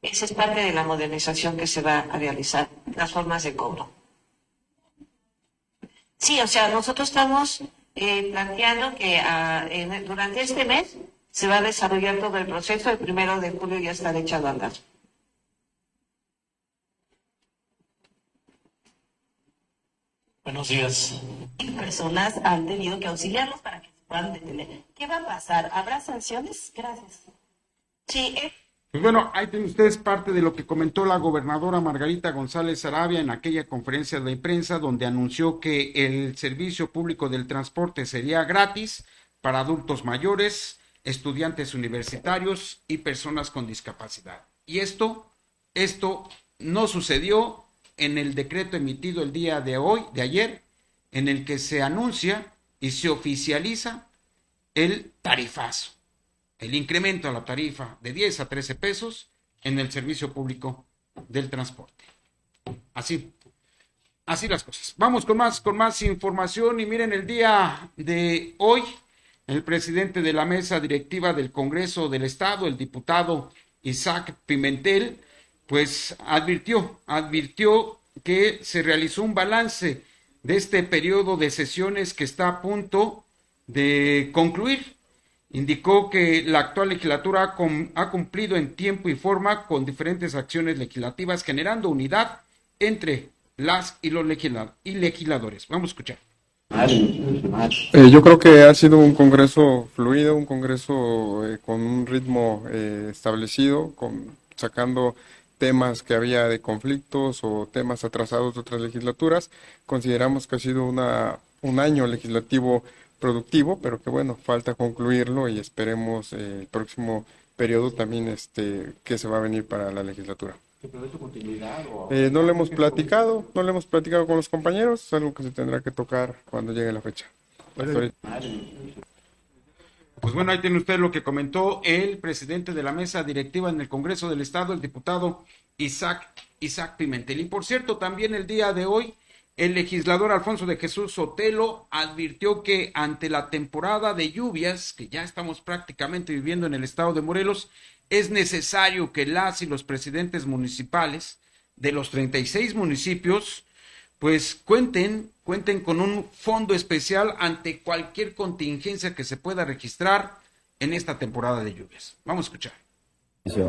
Esa es parte de la modernización que se va a realizar, las formas de cobro. Sí, o sea, nosotros estamos planteando que durante este mes se va a desarrollar todo el proceso. El 1 de julio ya estará echado a andar. Buenos días. Personas han tenido que auxiliarlos para que se puedan detener. ¿Qué va a pasar? ¿Habrá sanciones? Gracias. Sí. Pues bueno, ahí tienen ustedes parte de lo que comentó la gobernadora Margarita González Saravia en aquella conferencia de prensa donde anunció que el servicio público del transporte sería gratis para adultos mayores, estudiantes universitarios y personas con discapacidad. Y esto no sucedió en el decreto emitido el día de ayer, en el que se anuncia y se oficializa el tarifazo, el incremento a la tarifa de 10 a 13 pesos en el servicio público del transporte. Así las cosas. Vamos con más información. Y miren, el día de hoy, el presidente de la mesa directiva del Congreso del Estado, el diputado Isaac Pimentel, pues advirtió que se realizó un balance de este periodo de sesiones que está a punto de concluir. Indicó que la actual legislatura ha cumplido en tiempo y forma con diferentes acciones legislativas, generando unidad entre las y los legisladores. Vamos a escuchar. Yo creo que ha sido un congreso fluido, un congreso con un ritmo establecido, sacando temas que había de conflictos o temas atrasados de otras legislaturas. Consideramos que ha sido un año legislativo productivo, pero que bueno, falta concluirlo y esperemos el próximo periodo también que se va a venir para la legislatura. ¿Se prevé su continuidad? No lo hemos platicado con los compañeros, es algo que se tendrá que tocar cuando llegue la fecha. Pues bueno, ahí tiene usted lo que comentó el presidente de la mesa directiva en el Congreso del Estado, el diputado Isaac Pimentel. Y por cierto, también el día de hoy, el legislador Alfonso de Jesús Sotelo advirtió que ante la temporada de lluvias, que ya estamos prácticamente viviendo en el estado de Morelos, es necesario que las y los presidentes municipales de los 36 municipios pues cuenten con un fondo especial ante cualquier contingencia que se pueda registrar en esta temporada de lluvias. Vamos a escuchar.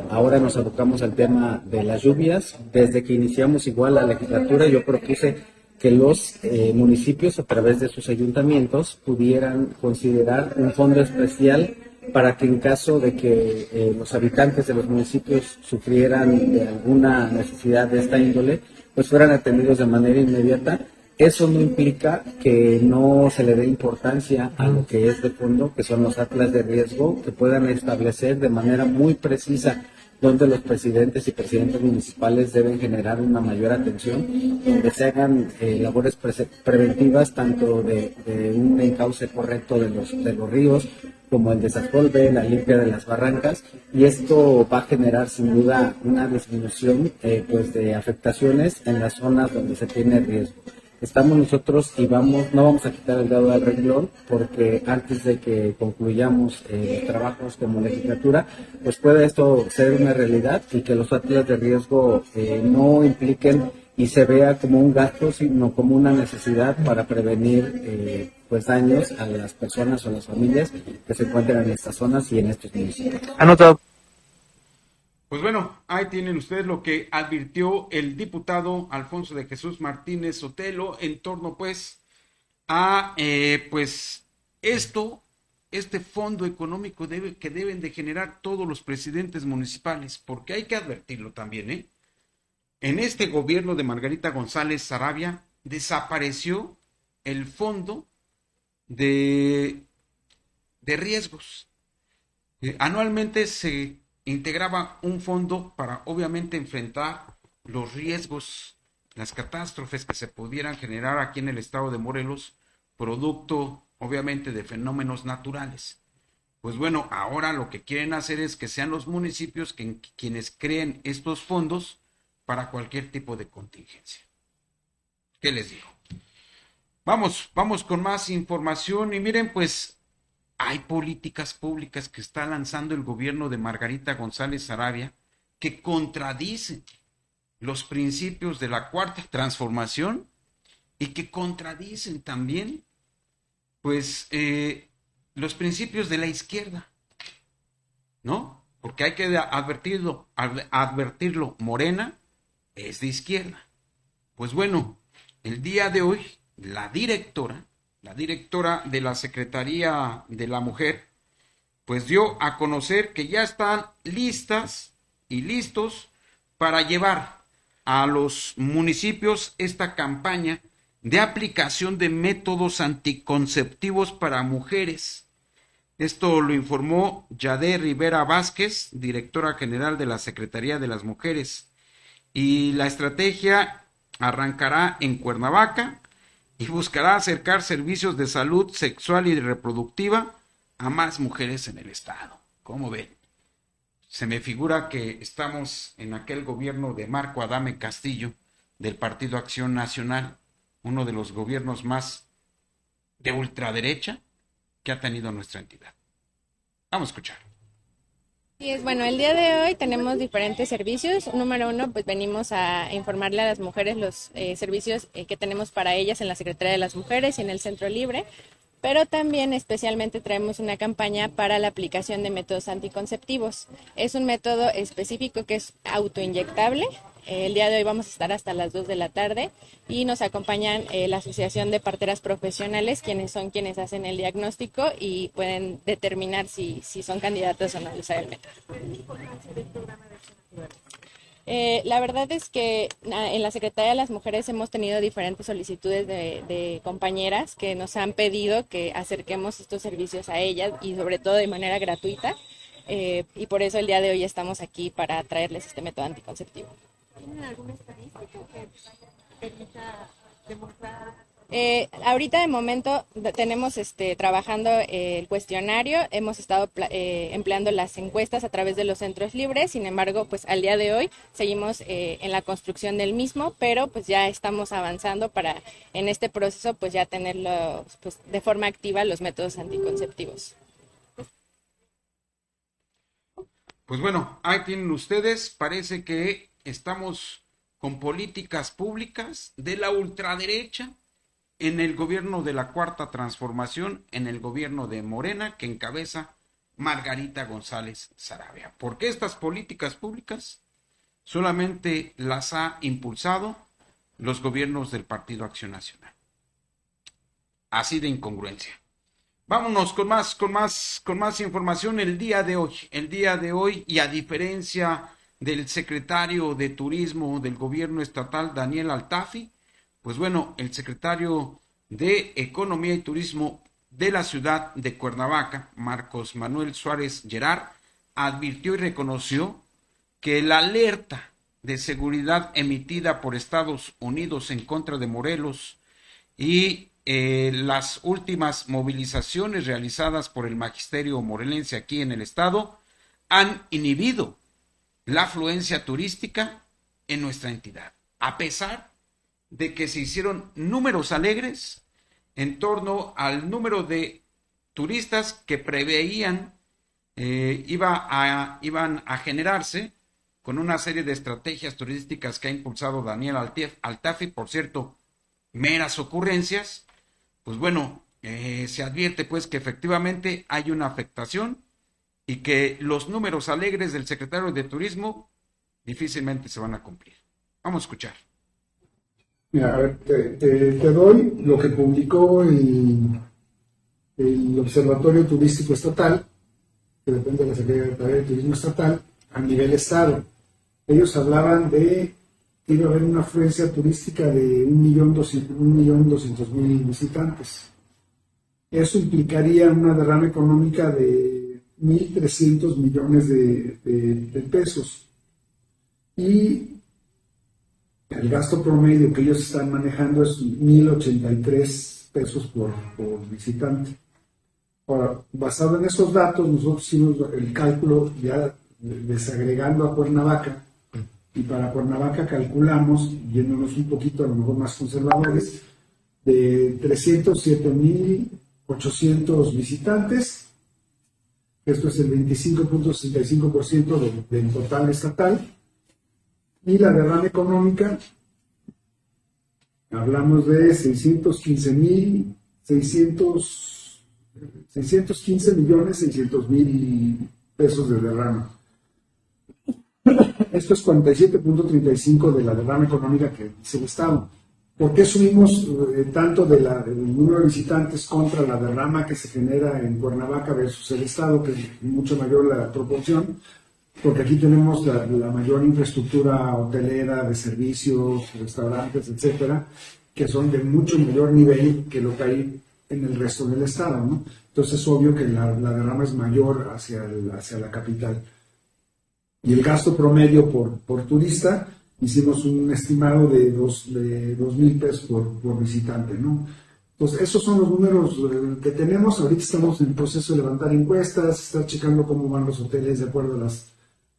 Ahora nos abocamos al tema de las lluvias. Desde que iniciamos igual la legislatura, yo propuse que los municipios a través de sus ayuntamientos pudieran considerar un fondo especial para que en caso de que los habitantes de los municipios sufrieran de alguna necesidad de esta índole, pues fueran atendidos de manera inmediata. Eso no implica que no se le dé importancia a lo que es de fondo, que son los atlas de riesgo, que puedan establecer de manera muy precisa donde los presidentes y presidentes municipales deben generar una mayor atención, donde se hagan labores preventivas tanto de un encauce correcto de los ríos, como el desasolve, la limpia de las barrancas, y esto va a generar sin duda una disminución pues de afectaciones en las zonas donde se tiene riesgo. estamos nosotros y no vamos a quitar el dedo del renglón, porque antes de que concluyamos los trabajos como legislatura, pues puede esto ser una realidad y que los factores de riesgo no impliquen y se vea como un gasto, sino como una necesidad para prevenir pues daños a las personas o a las familias que se encuentran en estas zonas y en estos municipios. Anotado. Pues bueno, ahí tienen ustedes lo que advirtió el diputado Alfonso de Jesús Martínez Sotelo en torno pues a pues este fondo económico que deben de generar todos los presidentes municipales, porque hay que advertirlo también, ¿eh? En este gobierno de Margarita González Saravia desapareció el fondo de riesgos. Anualmente se integraba un fondo para obviamente enfrentar los riesgos, las catástrofes que se pudieran generar aquí en el estado de Morelos, producto obviamente de fenómenos naturales. Pues bueno, ahora lo que quieren hacer es que sean los municipios quienes creen estos fondos para cualquier tipo de contingencia. ¿Qué les digo? Vamos con más información y miren, pues hay políticas públicas que está lanzando el gobierno de Margarita González Saravia que contradicen los principios de la Cuarta Transformación y que contradicen también, pues, los principios de la izquierda, ¿no? Porque hay que advertirlo, Morena es de izquierda. Pues bueno, el día de hoy, la directora de la Secretaría de la Mujer, pues dio a conocer que ya están listas y listos para llevar a los municipios esta campaña de aplicación de métodos anticonceptivos para mujeres. Esto lo informó Yadé Rivera Vázquez, directora general de la Secretaría de las Mujeres. Y la estrategia arrancará en Cuernavaca y buscará acercar servicios de salud sexual y reproductiva a más mujeres en el estado. ¿Cómo ven? Se me figura que estamos en aquel gobierno de Marco Adame Castillo, del Partido Acción Nacional, uno de los gobiernos más de ultraderecha que ha tenido nuestra entidad. Vamos a escuchar. Sí, bueno, el día de hoy tenemos diferentes servicios. Número uno, pues venimos a informarle a las mujeres los servicios que tenemos para ellas en la Secretaría de las Mujeres y en el Centro Libre, pero también especialmente traemos una campaña para la aplicación de métodos anticonceptivos. Es un método específico que es autoinyectable. El día de hoy vamos a estar hasta las 2 de la tarde y nos acompañan la Asociación de Parteras Profesionales, quienes hacen el diagnóstico y pueden determinar si son candidatos o no a usar el método. La verdad es que en la Secretaría de las Mujeres hemos tenido diferentes solicitudes de compañeras que nos han pedido que acerquemos estos servicios a ellas y sobre todo de manera gratuita, y por eso el día de hoy estamos aquí para traerles este método anticonceptivo. ¿Tienen alguna estadística que permita demostrar? Ahorita de momento tenemos trabajando el cuestionario, hemos estado empleando las encuestas a través de los centros libres. Sin embargo, pues al día de hoy seguimos en la construcción del mismo, pero pues ya estamos avanzando para en este proceso pues ya tenerlo pues, de forma activa los métodos anticonceptivos. Pues bueno, ahí tienen ustedes, parece que estamos con políticas públicas de la ultraderecha en el gobierno de la Cuarta Transformación, en el gobierno de Morena, que encabeza Margarita González Saravia. Porque estas políticas públicas solamente las ha impulsado los gobiernos del Partido Acción Nacional. Así de incongruencia. Vámonos con más información el día de hoy, y a diferencia del secretario de Turismo del gobierno estatal, Daniel Altafi, pues bueno, el secretario de Economía y Turismo de la ciudad de Cuernavaca, Marcos Manuel Suárez Gerard, advirtió y reconoció que la alerta de seguridad emitida por Estados Unidos en contra de Morelos y las últimas movilizaciones realizadas por el magisterio morelense aquí en el estado han inhibido la afluencia turística en nuestra entidad, a pesar de que se hicieron números alegres en torno al número de turistas que preveían iban a generarse con una serie de estrategias turísticas que ha impulsado Daniel Altafi, por cierto, meras ocurrencias. Pues bueno, se advierte pues que efectivamente hay una afectación y que los números alegres del secretario de Turismo difícilmente se van a cumplir. Vamos a escuchar. Mira, a ver, te doy lo que publicó el Observatorio Turístico Estatal, que depende de la Secretaría de Turismo Estatal, a nivel estado. Ellos hablaban de que iba a haber una afluencia turística de 1.200.000 visitantes. Eso implicaría una derrama económica de 1.300 millones de pesos. Y el gasto promedio que ellos están manejando es 1.083 pesos por visitante. Ahora, basado en esos datos, nosotros hicimos el cálculo ya desagregando a Cuernavaca, y para Cuernavaca calculamos, yéndonos un poquito a lo mejor más conservadores, de 307.800 visitantes, esto es el 25.65% del total estatal, y la derrama económica, hablamos de 615.600.000 pesos de derrama. Esto es 47.35 de la derrama económica que dice el Estado. ¿Por qué subimos tanto del número de visitantes contra la derrama que se genera en Cuernavaca versus el Estado, que es mucho mayor la proporción? Porque aquí tenemos la mayor infraestructura hotelera, de servicios, restaurantes, etcétera, que son de mucho mayor nivel que lo que hay en el resto del Estado, ¿no? Entonces es obvio que la derrama es mayor hacia la capital. Y el gasto promedio por turista, hicimos un estimado de 2,000 pesos por visitante, ¿no? Entonces, esos son los números que tenemos. Ahorita estamos en el proceso de levantar encuestas, estar checando cómo van los hoteles de acuerdo a las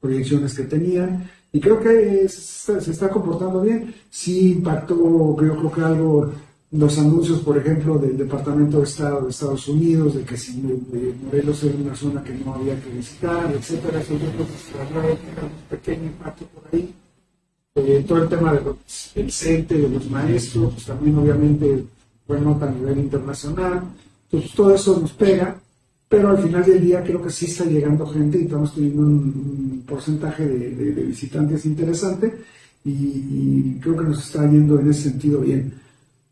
proyecciones que tenían. Y creo que se está comportando bien. Sí impactó, creo que algo, los anuncios, por ejemplo, del Departamento de Estado de Estados Unidos, de que si Morelos era una zona que no había que visitar, etcétera. Eso yo creo que se traslada un pequeño impacto por ahí. Todo el tema del CENTE, de los maestros, pues también obviamente fue nota a nivel internacional. Entonces todo eso nos pega, pero al final del día creo que sí está llegando gente y estamos teniendo un porcentaje de visitantes interesante y creo que nos está yendo en ese sentido bien.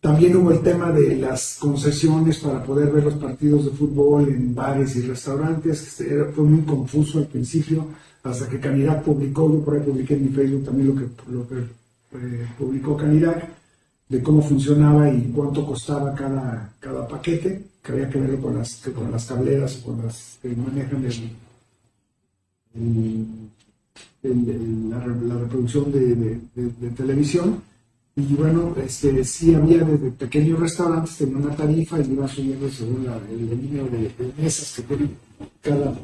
También hubo el tema de las concesiones para poder ver los partidos de fútbol en bares y restaurantes, que fue muy confuso al principio, hasta que Canirac publicó, yo por ahí publiqué en mi Facebook también lo que publicó Canirac, de cómo funcionaba y cuánto costaba cada paquete, que había que verlo con las tableras, con las que manejan la reproducción de televisión. Y bueno, sí había desde pequeños restaurantes, tenía una tarifa y iba subiendo según el número de mesas que tiene cada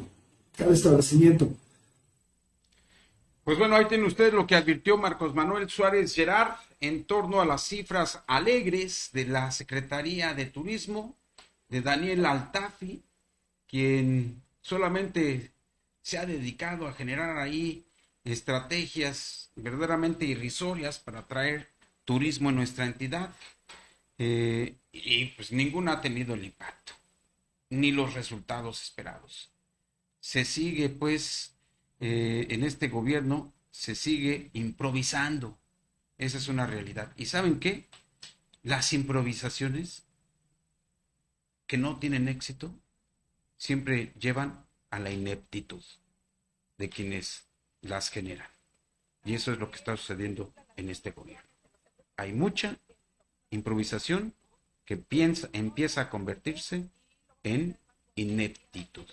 establecimiento. Pues bueno, ahí tienen ustedes lo que advirtió Marcos Manuel Suárez Gerard en torno a las cifras alegres de la Secretaría de Turismo, de Daniel Altafi, quien solamente se ha dedicado a generar ahí estrategias verdaderamente irrisorias para atraer turismo en nuestra entidad, y pues ninguna ha tenido el impacto, ni los resultados esperados. Se sigue pues, en este gobierno, se sigue improvisando, esa es una realidad. ¿Y saben qué? Las improvisaciones que no tienen éxito siempre llevan a la ineptitud de quienes las generan. Y eso es lo que está sucediendo en este gobierno. Hay mucha improvisación que empieza a convertirse en ineptitud.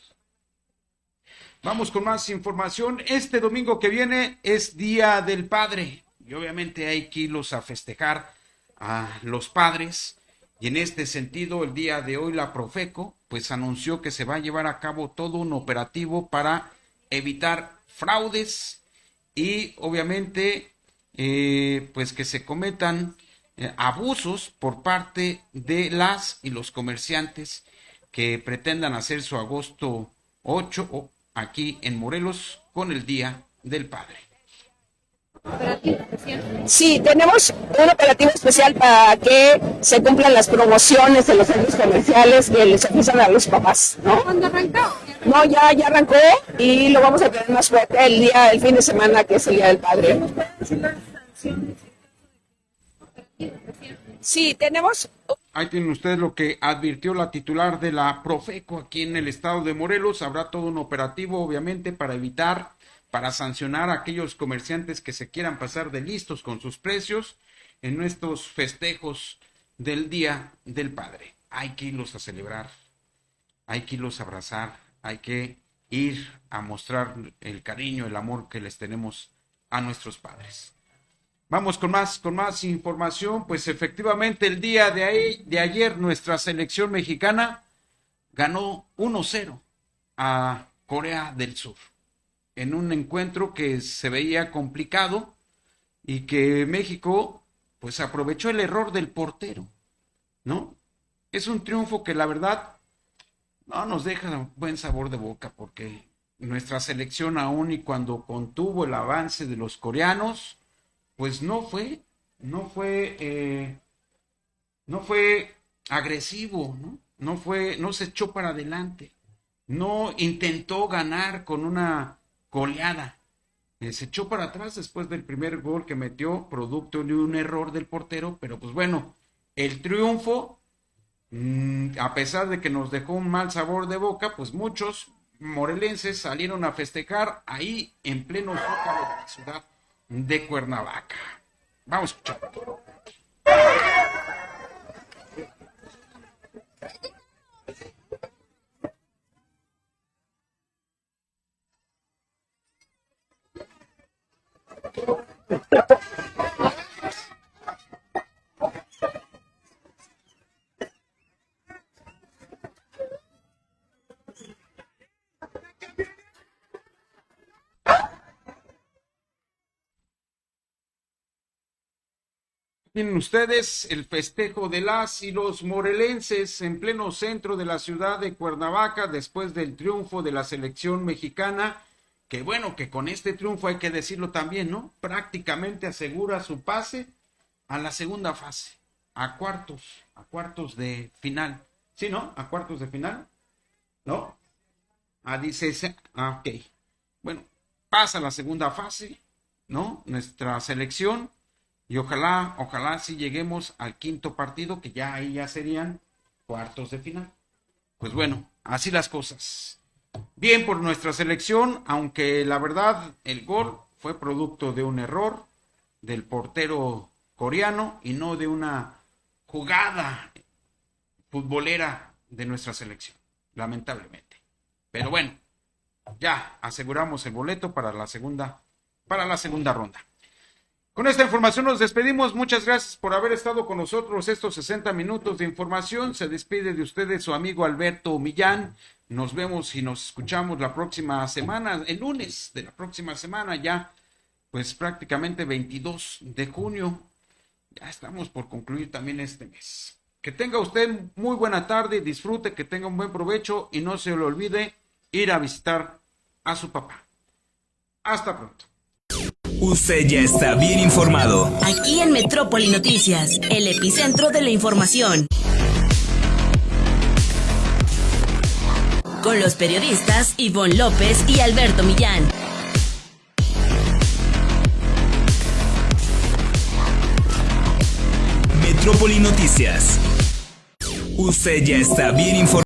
Vamos con más información. Este domingo que viene es Día del Padre y obviamente hay que irlos a festejar a los padres. Y en este sentido, el día de hoy la Profeco pues anunció que se va a llevar a cabo todo un operativo para evitar fraudes y obviamente pues que se cometan abusos por parte de las y los comerciantes que pretendan hacer su agosto 8 aquí en Morelos con el Día del Padre. Sí, tenemos un operativo especial para que se cumplan las promociones de los centros comerciales que les ofrecen a los papás, ¿no? ¿Cuándo arrancó? No, ya arrancó y lo vamos a tener más fuerte el fin de semana, que es el Día del Padre. Sí, tenemos... Ahí tienen ustedes lo que advirtió la titular de la Profeco aquí en el estado de Morelos. Habrá todo un operativo, obviamente, para sancionar a aquellos comerciantes que se quieran pasar de listos con sus precios en estos festejos del Día del Padre. Hay que irlos a celebrar, hay que irlos a abrazar, hay que ir a mostrar el cariño, el amor que les tenemos a nuestros padres. Vamos con más información. Pues efectivamente el día de ayer nuestra selección mexicana ganó 1-0 a Corea del Sur en un encuentro que se veía complicado y que México pues aprovechó el error del portero, ¿no? Es un triunfo que la verdad no nos deja buen sabor de boca, porque nuestra selección, aún y cuando contuvo el avance de los coreanos, pues no fue agresivo, ¿no? No se echó para adelante, no intentó ganar con una goleada, se echó para atrás después del primer gol que metió, producto de un error del portero. Pero pues bueno, el triunfo, a pesar de que nos dejó un mal sabor de boca, pues muchos morelenses salieron a festejar ahí en pleno zócalo de la ciudad de Cuernavaca. Vamos a escuchar. Tienen ustedes el festejo de las y los morelenses en pleno centro de la ciudad de Cuernavaca después del triunfo de la selección mexicana, que bueno, que con este triunfo hay que decirlo también, ¿no? Prácticamente asegura su pase a la segunda fase, a cuartos de final. ¿Sí, no? ¿A cuartos de final? ¿No? Ok. Bueno, pasa a la segunda fase, ¿no? Nuestra selección. Y ojalá sí lleguemos al quinto partido, que ya ahí ya serían cuartos de final. Pues bueno, así las cosas. Bien por nuestra selección, aunque la verdad el gol fue producto de un error del portero coreano y no de una jugada futbolera de nuestra selección, lamentablemente. Pero bueno, ya aseguramos el boleto para la segunda ronda. Con esta información nos despedimos. Muchas gracias por haber estado con nosotros estos 60 minutos de información. Se despide de ustedes su amigo Alberto Millán. Nos vemos y nos escuchamos la próxima semana, el lunes de la próxima semana, ya pues prácticamente 22 de junio. Ya estamos por concluir también este mes. Que tenga usted muy buena tarde, disfrute, que tenga un buen provecho y no se le olvide ir a visitar a su papá. Hasta pronto. Usted ya está bien informado. Aquí en Metrópoli Noticias, el epicentro de la información. Con los periodistas Ivonne López y Alberto Millán. Metrópoli Noticias. Usted ya está bien informado.